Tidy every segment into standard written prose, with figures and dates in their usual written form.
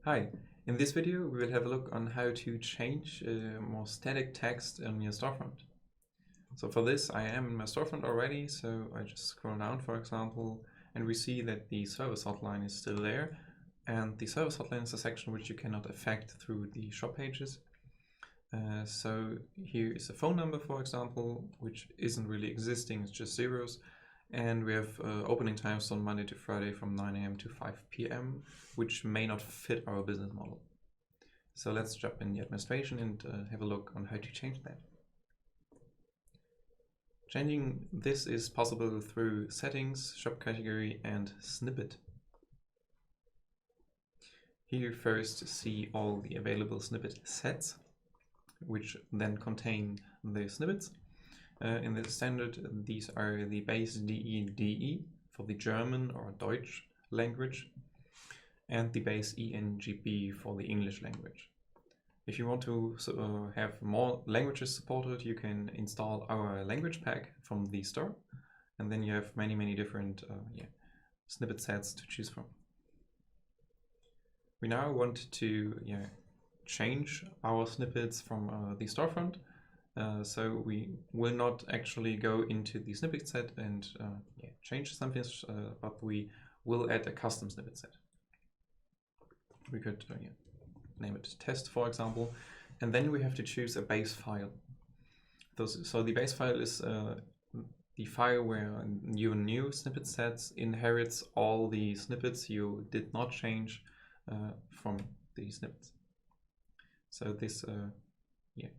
Hi, in this video we will have a look on how to change more static text on your storefront. So for this I am in my storefront already, so I just scroll down for example, and we see that the service hotline is still there, and the service hotline is a section which you cannot affect through the shop pages. So here is a phone number, for example, which isn't really existing, it's just zeros. And we have opening times on Monday to Friday from 9 AM to 5 PM, which may not fit our business model. So let's jump in the administration and have a look on how to change that. Changing this is possible through settings, shop category, and snippet. Here first see all the available snippet sets, which then contain the snippets. In the standard, these are the base DE for the German or Deutsch language, and the base ENGB for the English language. If you want to have more languages supported, you can install our language pack from the store, and then you have many different snippet sets to choose from. We now want to change our snippets from the storefront. So we will not actually go into the snippet set and change something, but we will add a custom snippet set. We could name it test, for example, and then we have to choose a base file. So the base file is the file where your new snippet sets inherits all the snippets you did not change from the snippets. So this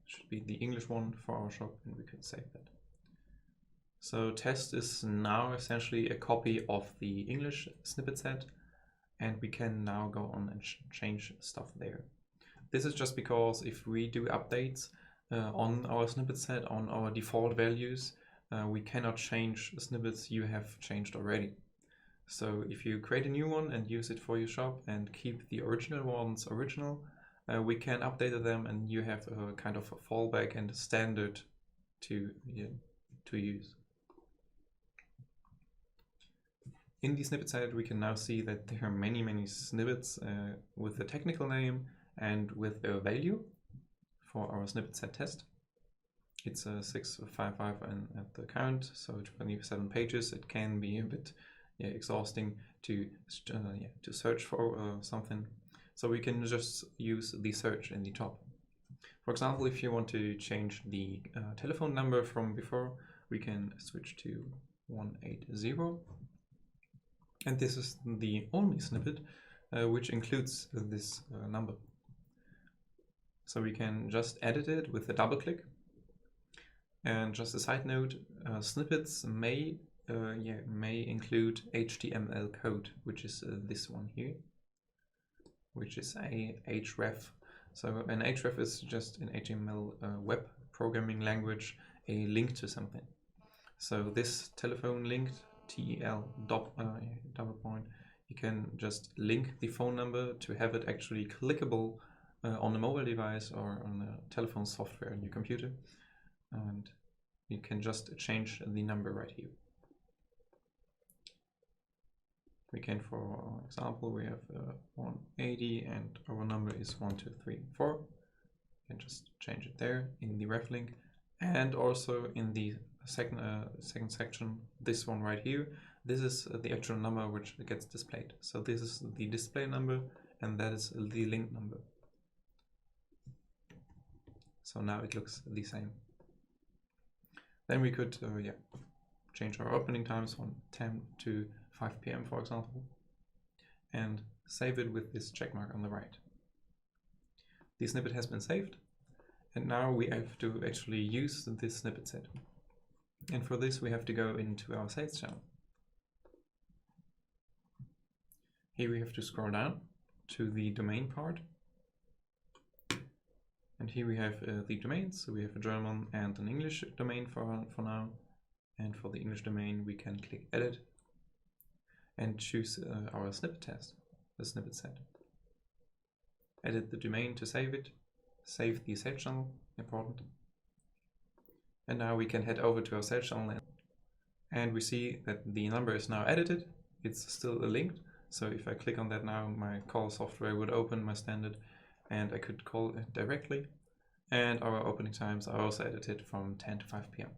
should be the English one for our shop, and we could save that. So test is now essentially a copy of the English snippet set, and we can now go on and change stuff there. This is just because if we do updates on our snippet set, on our default values, we cannot change snippets you have changed already. So if you create a new one and use it for your shop and keep the original ones original, we can update them, and you have a kind of a fallback and a standard to use. In the snippet set, we can now see that there are many snippets with the technical name and with a value for our snippet set test. It's 655 at the count, so 27 pages. It can be a bit exhausting to search for something. So we can just use the search in the top. For example, if you want to change the telephone number from before, we can switch to 180. And this is the only snippet which includes this number. So we can just edit it with a double click. And just a side note, snippets may include HTML code, which is this one here, which is a href. So an href is just an HTML web programming language, a link to something. So this telephone link, TEL double point, you can just link the phone number to have it actually clickable on a mobile device or on a telephone software on your computer. And you can just change the number right here. We can, for example, we have 180 and our number is 1234. You can just change it there in the ref link, and also in the second section, this one right here. This is the actual number which gets displayed. So this is the display number, and that is the link number. So now it looks the same. Then we could change our opening times from 10 to 5 PM, for example, and save it with this check mark on the right. The snippet has been saved, and now we have to actually use this snippet set. And for this, we have to go into our sales channel. Here we have to scroll down to the domain part. And here we have the domains. So we have a German and an English domain for now. And for the English domain, we can click Edit and choose our snippet test, the snippet set. Edit the domain to save it. Save the sales channel, important. And now we can head over to our sales channel, and we see that the number is now edited. It's still linked, So if I click on that now, my call software would open my standard and I could call it directly. And our opening times are also edited from 10 to 5 p.m.